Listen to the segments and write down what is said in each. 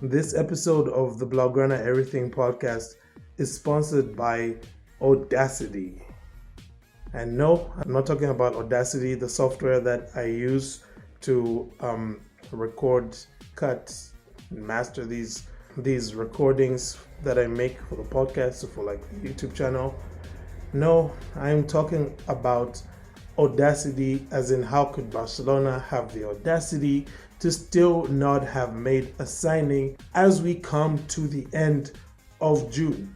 This episode of the Blaugrana Everything Podcast is sponsored by Audacity. And no, I'm not talking about Audacity, the software that I use to record, cut, and master these recordings that I make for the podcast or for like the YouTube channel. No, I'm talking about Audacity, as in how could Barcelona have the audacity to still not have made a signing as we come to the end of June.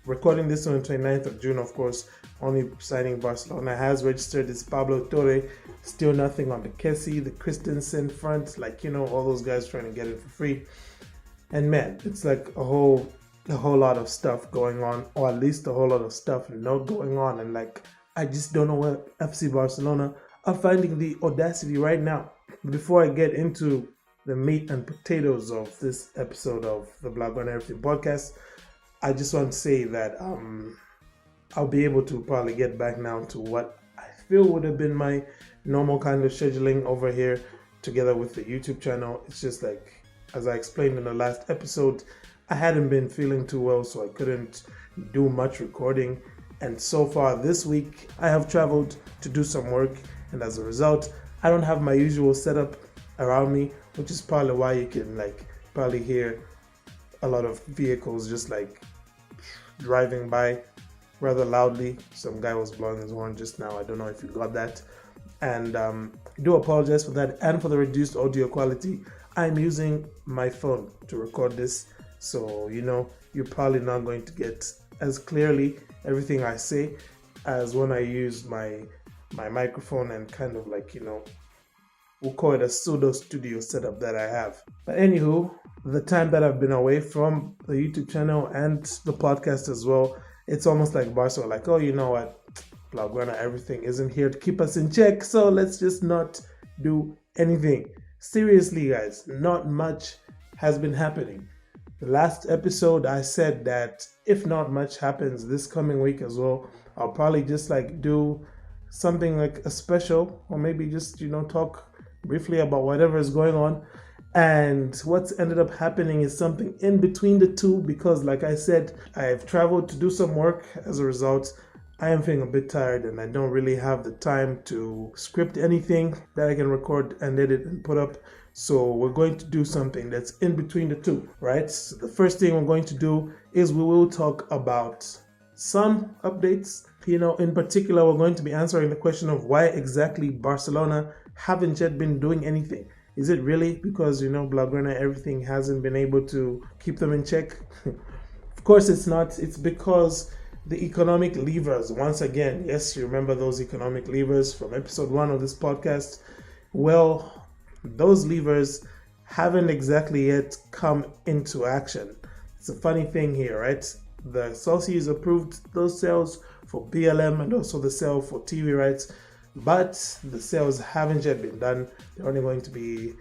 Recording this on the 29th of June, of course, only signing Barcelona has registered is Pablo Torre. Still nothing on the Kessie, the Christensen front, all those guys trying to get it for free. And man, it's like a whole lot of stuff going on, or at least a whole lot of stuff not going on. And I just don't know where FC Barcelona are finding the audacity right now. Before I get into the meat and potatoes of this episode of the Blaugrana Everything Podcast, I just want to say that I'll be able to probably get back now to what I feel would have been my normal kind of scheduling over here together with the YouTube channel. It's just like, as I explained in the last episode, I hadn't been feeling too well, so I couldn't do much recording. And so far this week, I have traveled to do some work, and as a result, I don't have my usual setup around me, which is probably why you can probably hear a lot of vehicles just driving by rather loudly. Some guy was blowing his horn just now. I don't know if you got that. And I do apologize for that and for the reduced audio quality. I'm using my phone to record this, so you're probably not going to get as clearly everything I say as when I use my microphone and kind of we'll call it a pseudo studio setup that I have. But anywho, the time that I've been away from the YouTube channel and the podcast as well, it's almost like Barca oh, you know what, Blaugrana Everything isn't here to keep us in check, so let's just not do anything. Seriously guys, not much has been happening. The last episode I said that if not much happens this coming week as well, I'll probably just do something like a special, or maybe just talk briefly about whatever is going on. And what's ended up happening is something in between the two, because like I said, I've traveled to do some work. As a result, I am feeling a bit tired and I don't really have the time to script anything that I can record and edit and put up. So we're going to do something that's in between the two, right? So the first thing we're going to do is we will talk about some updates. In particular, we're going to be answering the question of why exactly Barcelona haven't yet been doing anything. Is it really because, Blaugrana Everything hasn't been able to keep them in check? Of course it's not. It's because the economic levers, once again, yes, you remember those economic levers from episode 1 of this podcast? Well, those levers haven't exactly yet come into action. It's a funny thing here, right? The Celsius approved those sales for BLM and also the sale for TV rights, but the sales haven't yet been done. They're only going to be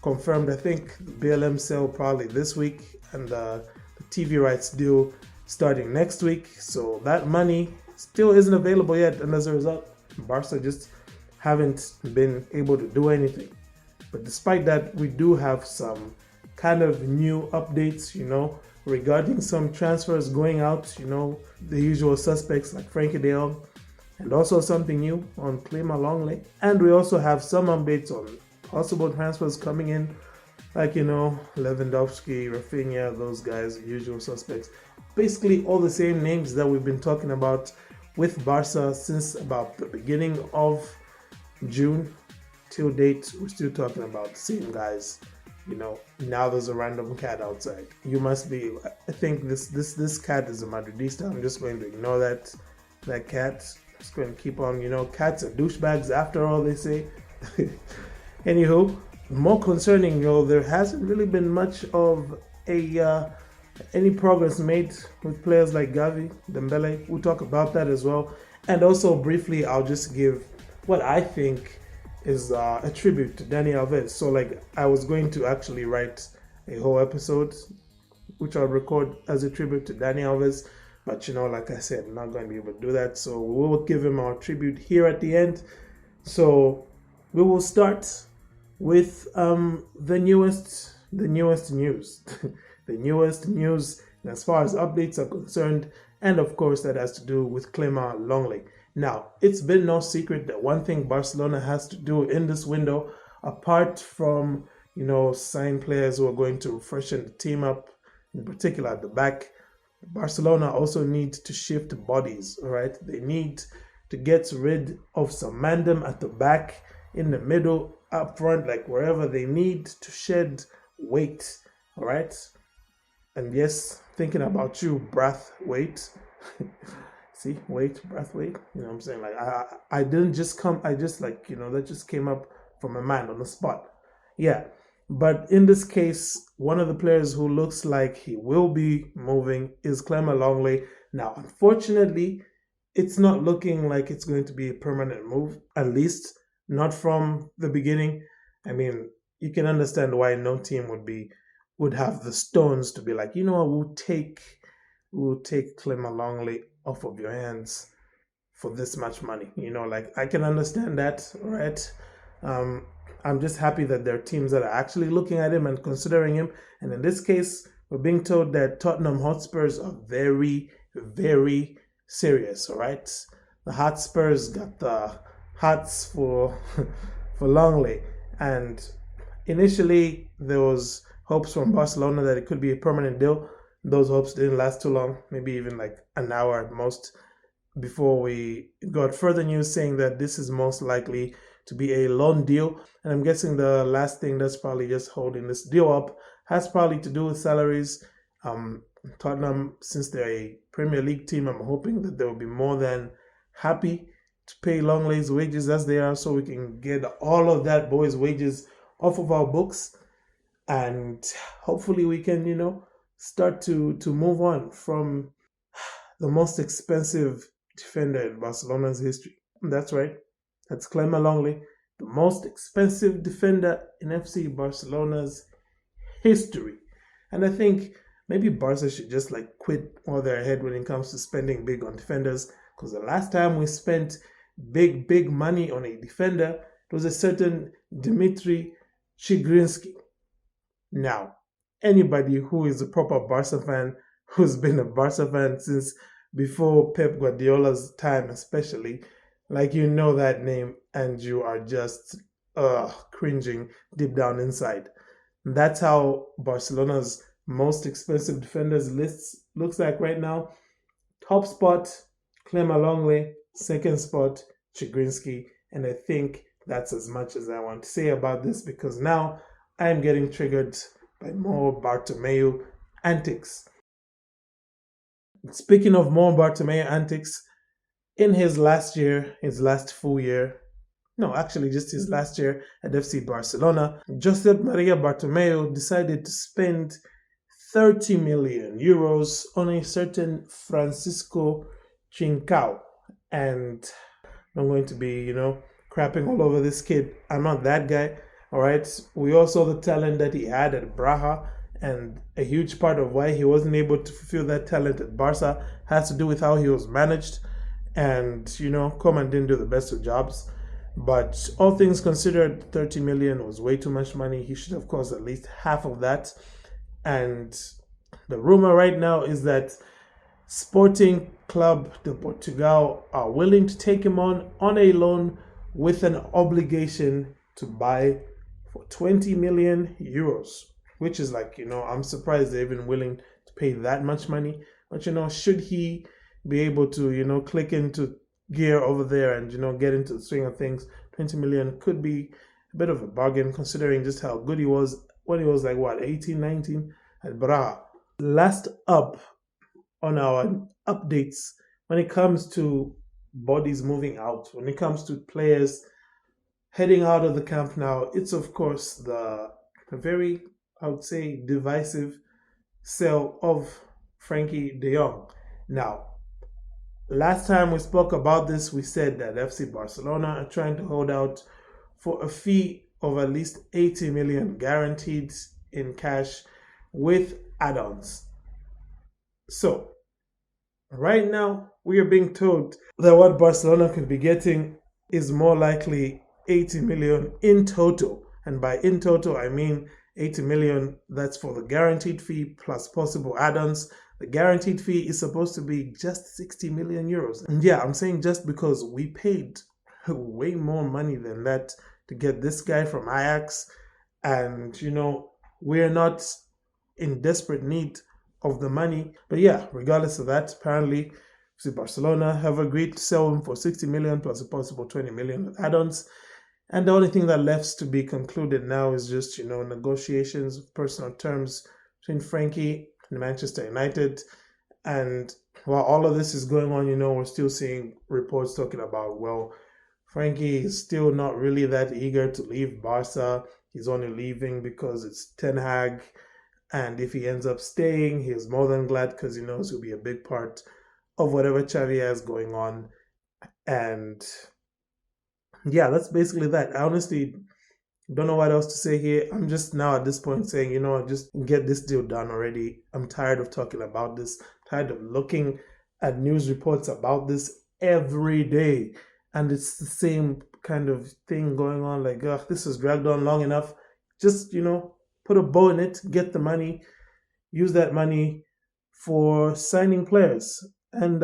confirmed, I think, the BLM sale probably this week, and the TV rights deal starting next week. So that money still isn't available yet, and as a result, Barca just haven't been able to do anything. But despite that, we do have some kind of new updates, regarding some transfers going out, the usual suspects like Frenkie, and also something new on Lenglet. And we also have some updates on possible transfers coming in, like, Lewandowski, Rafinha, those guys, the usual suspects. Basically all the same names that we've been talking about with Barca since about the beginning of June till date. We're still talking about the same guys. Now there's a random cat outside. You must be, I think this cat is a Madridista. I'm just going to ignore that cat. Just going to keep on, cats are douchebags after all, they say. Anywho, more concerning, there hasn't really been much of any progress made with players like Gavi, Dembele. We'll talk about that as well. And also briefly, I'll just give what I think is a tribute to Dani Alves. So I was going to actually write a whole episode which I'll record as a tribute to Dani Alves, but like I said, I'm not going to be able to do that, so we will give him our tribute here at the end. So we will start with the newest the newest news. The newest news as far as updates are concerned, and of course that has to do with Clement Lenglet. Now, it's been no secret that one thing Barcelona has to do in this window, apart from, sign players who are going to freshen the team up, in particular at the back, Barcelona also need to shift bodies, all right? They need to get rid of some mandem at the back, in the middle, up front, like wherever they need to shed weight, all right? And yes, thinking about you, breath weight. See, weight, breath weight. You know what I'm saying? Like I didn't just come, I just like, that just came up from my mind on the spot. Yeah. But in this case, one of the players who looks like he will be moving is Clement Lenglet. Now, unfortunately, it's not looking like it's going to be a permanent move, at least not from the beginning. I mean, you can understand why no team would have the stones to be like, we'll take Clement Lenglet off of your hands for this much money. Like I can understand that, right? I'm just happy that there are teams that are actually looking at him and considering him. And in this case, we're being told that Tottenham Hotspurs are very, very serious, all right? The Hotspurs got the hearts for Lenglet. And initially, there was hopes from Barcelona that it could be a permanent deal. Those hopes didn't last too long, maybe even like an hour at most, before we got further news saying that this is most likely to be a loan deal. And I'm guessing the last thing that's probably just holding this deal up has probably to do with salaries. Tottenham, since they're a Premier League team, I'm hoping that they will be more than happy to pay Lenglet's wages as they are, so we can get all of that boy's wages off of our books. And hopefully we can, start to move on from the most expensive defender in Barcelona's history. That's right. That's Clement Lenglet, the most expensive defender in FC Barcelona's history. And I think maybe Barca should just like quit all their head when it comes to spending big on defenders, because the last time we spent big money on a defender, it was a certain Dmitry Chigrinsky. Now, anybody who is a proper Barca fan, who's been a Barca fan since before Pep Guardiola's time especially, like that name and you are just cringing deep down inside. That's how Barcelona's most expensive defenders list looks like right now. Top spot, Clement Lenglet. Second spot, Chigrinsky. And I think that's as much as I want to say about this, because now I'm getting triggered by more Bartomeu antics. Speaking of more Bartomeu antics, in his last full year, just his last year at FC Barcelona, Josep Maria Bartomeu decided to spend 30 million euros on a certain Francisco Trincao. And I'm going to be, crapping all over this kid. I'm not that guy, all right? We all saw the talent that he had at Braga, and a huge part of why he wasn't able to fulfill that talent at Barca has to do with how he was managed. And, Koeman didn't do the best of jobs. But all things considered, 30 million was way too much money. He should have cost at least half of that. And the rumor right now is that Sporting Club de Portugal are willing to take him on a loan with an obligation to buy for 20 million euros, which is like, I'm surprised they're even willing to pay that much money. But, should he be able to, click into gear over there and, get into the swing of things, 20 million could be a bit of a bargain considering just how good he was when he was like, 18, 19 at Braga. Last up on our updates, when it comes to bodies moving out, when it comes to players heading out of the camp now, it's of course the very, I would say, divisive sale of Frenkie de Jong. Now, last time we spoke about this, we said that FC Barcelona are trying to hold out for a fee of at least 80 million guaranteed in cash with add-ons. So, right now, we are being told that what Barcelona could be getting is more likely 80 million in total. And by in total, I mean 80 million, that's for the guaranteed fee plus possible add-ons. The guaranteed fee is supposed to be just 60 million euros. And yeah, I'm saying just because we paid way more money than that to get this guy from Ajax. And, we're not in desperate need of the money. But yeah, regardless of that, apparently, Barcelona have agreed to sell him for 60 million plus a possible 20 million with add-ons. And the only thing that left to be concluded now is just, negotiations of personal terms between Frenkie and Manchester United. And while all of this is going on, we're still seeing reports talking about, well, Frenkie is still not really that eager to leave Barca. He's only leaving because it's Ten Hag. And if he ends up staying, he's more than glad because he knows he'll be a big part of whatever Xavi has going on. And yeah, that's basically that. I honestly don't know what else to say here. I'm just now at this point saying, just get this deal done already. I'm tired of talking about this. Tired of looking at news reports about this every day. And it's the same kind of thing going on. Like, this has dragged on long enough. Just, put a bow in it, get the money, use that money for signing players. And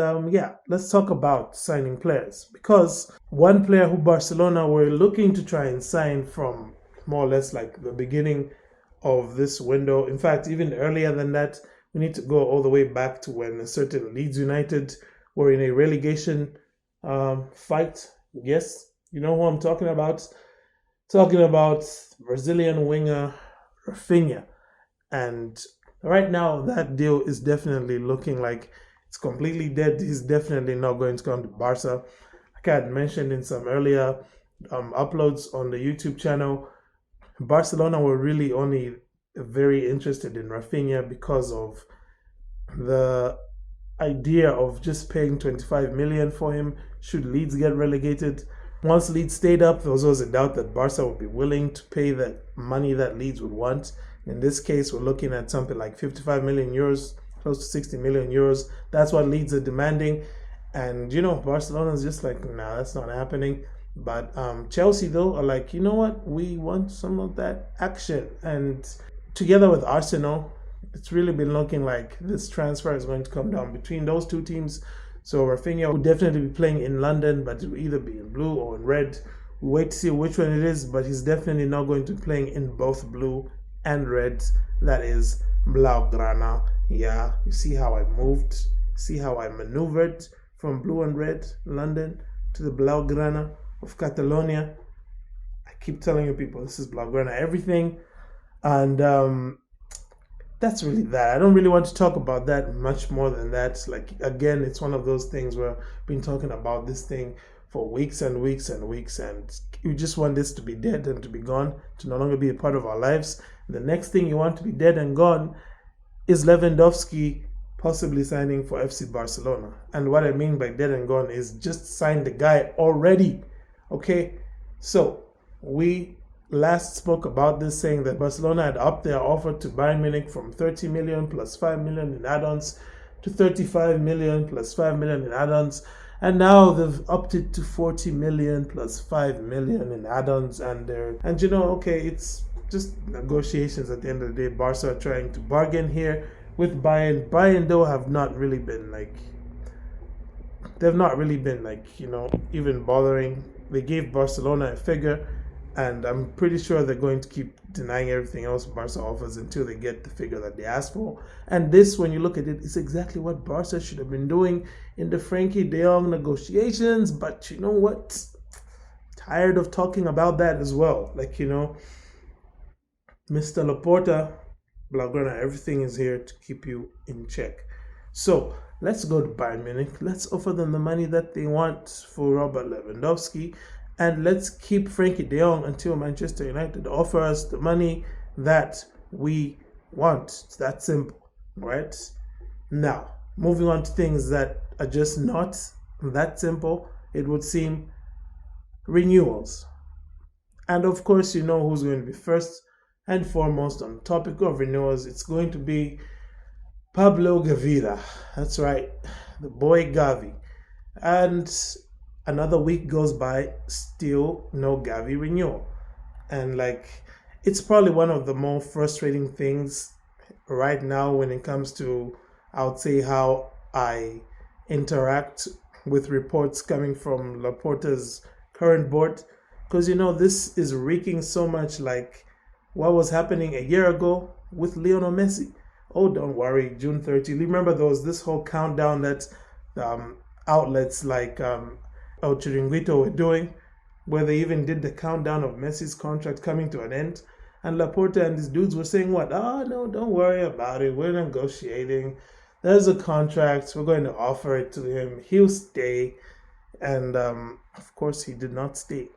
let's talk about signing players. Because one player who Barcelona were looking to try and sign from more or less like the beginning of this window. In fact, even earlier than that, we need to go all the way back to when a certain Leeds United were in a relegation fight. Yes, you know who I'm talking about. Talking about Brazilian winger Rafinha. And right now, that deal is definitely looking like it's completely dead. He's definitely not going to come to Barca. Like I had mentioned in some earlier uploads on the YouTube channel, Barcelona were really only very interested in Rafinha because of the idea of just paying 25 million for him should Leeds get relegated. Once Leeds stayed up, there was always a doubt that Barca would be willing to pay the money that Leeds would want. In this case, we're looking at something like 55 million euros, close to 60 million euros. That's what Leeds are demanding. And, Barcelona's just like, nah, that's not happening. But Chelsea, though, are like, you know what? We want some of that action. And together with Arsenal, it's really been looking like this transfer is going to come down between those two teams. So Rafinha will definitely be playing in London, but it will either be in blue or in red. We'll wait to see which one it is, but he's definitely not going to be playing in both blue and red. That is Blaugrana. Yeah, you see how I moved? See how I maneuvered from blue and red London to the Blaugrana of Catalonia? I keep telling you people, this is Blaugrana Everything. And that's really that. I don't really want to talk about that much more than that. Like, again, it's one of those things where I've been talking about this thing for weeks and weeks and weeks, and you just want this to be dead and to be gone, to no longer be a part of our lives. The next thing you want to be dead and gone is Lewandowski possibly signing for FC Barcelona. And what I mean by dead and gone is just sign the guy already. Okay? So, we last spoke about this, saying that Barcelona had upped their offer to Bayern Munich from 30 million plus 5 million in add-ons to 35 million plus 5 million in add-ons, and now they've upped it to 40 million plus 5 million in add-ons. And it's just negotiations at the end of the day. Barca are trying to bargain here with Bayern. Bayern, though, have not really been even bothering. They gave Barcelona a figure, and I'm pretty sure they're going to keep denying everything else Barca offers until they get the figure that they asked for. And this, when you look at it, is exactly what Barca should have been doing in the Frenkie de Jong negotiations. But you know what? Tired of talking about that as well. Mr. Laporta, Blaugrana, everything is here to keep you in check. So let's go to Bayern Munich. Let's offer them the money that they want for Robert Lewandowski. And let's keep Frenkie de Jong until Manchester United offer us the money that we want. It's that simple, right? Now, moving on to things that are just not that simple, it would seem. Renewals. And of course, you know who's going to be first and foremost on the topic of renewals. It's going to be Pablo Gavira. That's right, the boy Gavi. And another week goes by, still no Gavi renewal. And It's probably one of the more frustrating things right now when it comes to, I would say, how I interact with reports coming from Laporta's current board. Because, this is reeking so much like what was happening a year ago with Lionel Messi. Oh, don't worry, June 30th. Remember, there was this whole countdown that outlets like El Chiringuito were doing, where they even did the countdown of Messi's contract coming to an end. And Laporta and these dudes were saying, what? Oh, no, don't worry about it. We're negotiating. There's a contract. We're going to offer it to him. He'll stay. And of course, he did not stay.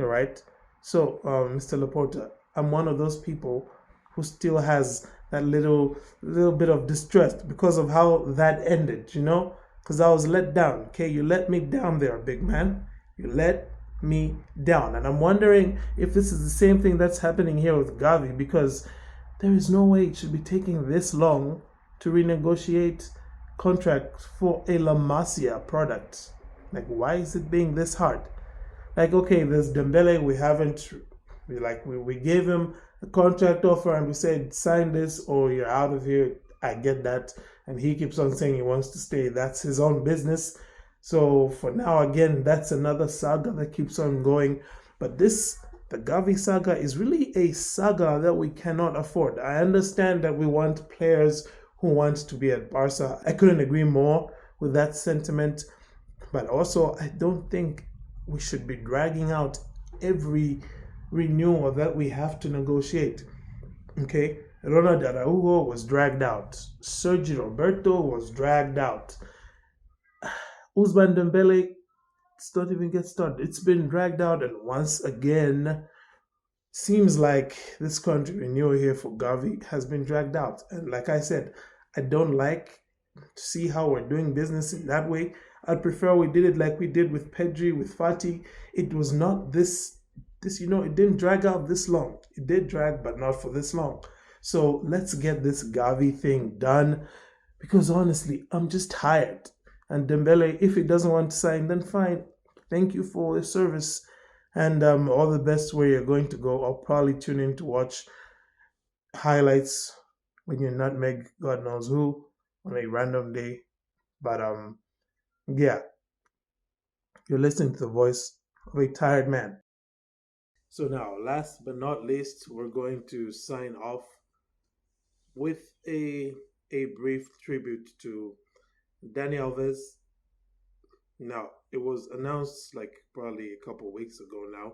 All right. So, Mr. Laporta, I'm one of those people who still has that little bit of distrust because of how that ended, because I was let down. Okay, you let me down there, big man. You let me down. And I'm wondering if this is the same thing that's happening here with Gavi, because there is no way it should be taking this long to renegotiate contract for a La Masia product. Like, why is it being this hard? Like, okay, there's Dembele. We gave him a contract offer and we said, sign this or you're out of here. I get that. And he keeps on saying he wants to stay. That's his own business. So for now, again, that's another saga that keeps on going. But the Gavi saga is really a saga that we cannot afford. I understand that we want players who want to be at Barca. I couldn't agree more with that sentiment. But also, I don't think we should be dragging out every renewal that we have to negotiate. Okay? Ronald Araujo was dragged out. Sergio Roberto was dragged out. Ousmane Dembele, let's not even get started. It's been dragged out, and once again, seems like this country renewal here for Gavi has been dragged out. And like I said, I don't like to see how we're doing business in that way. I'd prefer we did it like we did with Pedri, with Fati. It was not this, it didn't drag out this long. It did drag, but not for this long. So let's get this Gavi thing done, because honestly, I'm just tired. And Dembele, if he doesn't want to sign, then fine. Thank you for your service, and all the best where you're going to go. I'll probably tune in to watch highlights when you nutmeg God knows who on a random day. But yeah, you're listening to the voice of a tired man. So now, last but not least, we're going to sign off with a brief tribute to Dani Alves. Now, it was announced like probably a couple of weeks ago now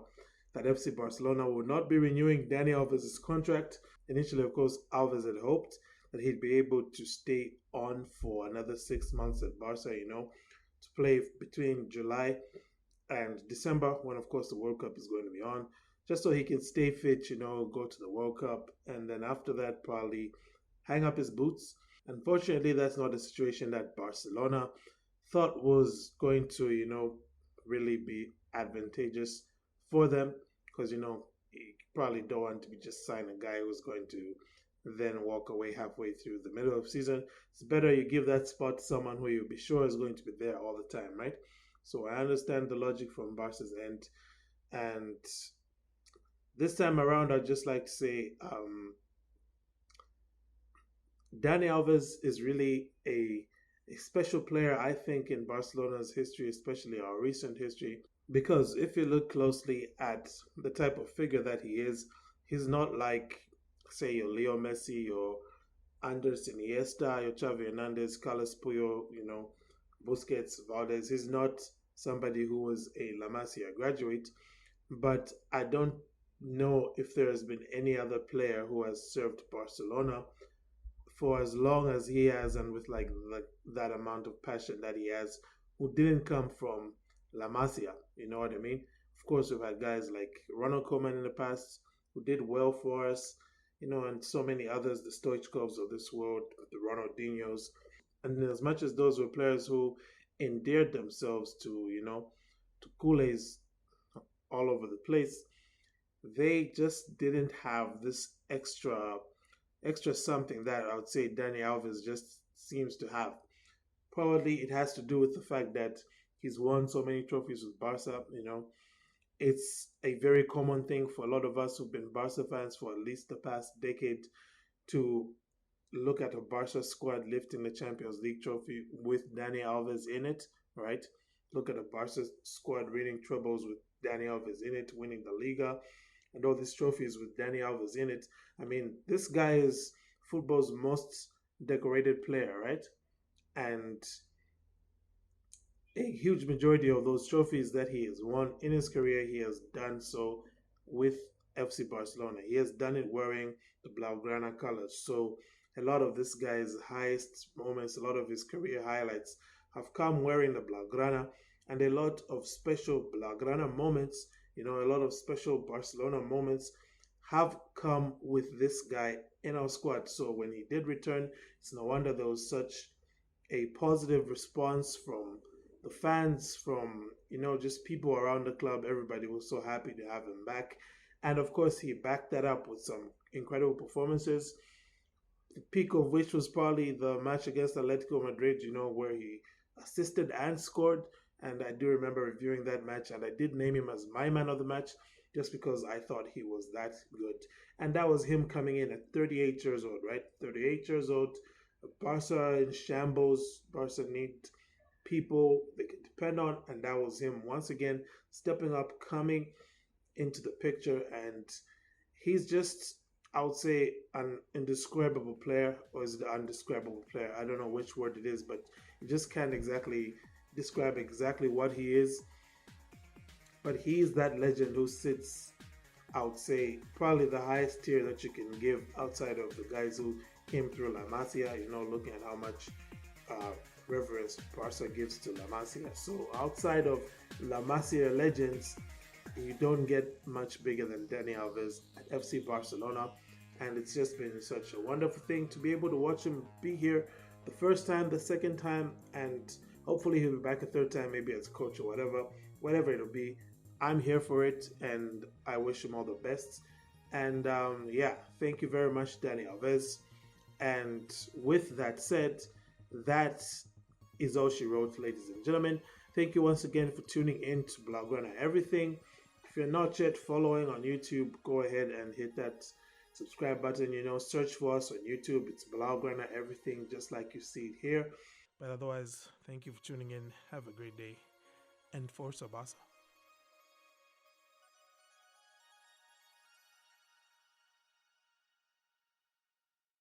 that FC Barcelona will not be renewing Dani Alves' contract. Initially, of course, Alves had hoped that he'd be able to stay on for another 6 months at Barca, to play between July and December, when, of course, the World Cup is going to be on, just so he can stay fit, go to the World Cup, and then after that, probably hang up his boots. Unfortunately, that's not a situation that Barcelona thought was going to, really be advantageous for them, because, you probably don't want to be just sign a guy who's going to then walk away halfway through the middle of the season. It's better you give that spot to someone who you'll be sure is going to be there all the time, right? So I understand the logic from Barca's end. And this time around, I'd just like to say Dani Alves is really a special player, I think, in Barcelona's history, especially our recent history. Because if you look closely at the type of figure that he is, he's not like, say, your Leo Messi, your Andres Iniesta, your Xavi Hernandez, Carlos Puyol, Busquets, Valdez. He's not somebody who was a La Masia graduate, but I don't know if there has been any other player who has served Barcelona for as long as he has, and with like that amount of passion that he has, who didn't come from La Masia. You know what I mean? Of course, we've had guys like Ronald Koeman in the past who did well for us, and so many others, the Stoichkovs of this world, the Ronaldinhos. And as much as those were players who endeared themselves to Kool-Aids all over the place, they just didn't have this extra something that I would say Dani Alves just seems to have. Probably it has to do with the fact that he's won so many trophies with Barca, It's a very common thing for a lot of us who've been Barca fans for at least the past decade to look at a Barca squad lifting the Champions League trophy with Dani Alves in it, right? Look at a Barca squad winning trebles with Dani Alves in it, winning the Liga, and all these trophies with Dani Alves in it. I mean, this guy is football's most decorated player, right? And a huge majority of those trophies that he has won in his career, he has done so with FC Barcelona. He has done it wearing the Blaugrana colors. So a lot of this guy's highest moments, a lot of his career highlights have come wearing the Blaugrana, and a lot of special Blaugrana moments, a lot of special Barcelona moments have come with this guy in our squad. So when he did return, it's no wonder there was such a positive response from the fans, from just people around the club. Everybody was so happy to have him back, and of course he backed that up with some incredible performances. The peak of which was probably the match against Atletico Madrid, where he assisted and scored. And I do remember reviewing that match, and I did name him as my man of the match just because I thought he was that good. And that was him coming in at 38 years old, right? 38 years old. Barca in shambles. Barca need people they could depend on, and that was him once again stepping up, coming into the picture, and he's just, I would say, an indescribable player, or is it an undescribable player? I don't know which word it is, but you just can't exactly describe exactly what he is. But he is that legend who sits, I would say, probably the highest tier that you can give outside of the guys who came through La Masia, looking at how much uh, reverence Barca gives to La Masia. So outside of La Masia legends, you don't get much bigger than Dani Alves at FC Barcelona. And it's just been such a wonderful thing to be able to watch him be here the first time, the second time, and hopefully he'll be back a third time, maybe as coach or whatever it'll be. I'm here for it, and I wish him all the best. And yeah, thank you very much, Dani Alves. And with that said, that is all she wrote, ladies and gentlemen. Thank you once again for tuning in to Blaugrana Everything. If you're not yet following on YouTube, go ahead and hit that subscribe button. Search for us on YouTube. It's Blaugrana Everything, just like you see it here. But otherwise, thank you for tuning in. Have a great day. And Forza Barca.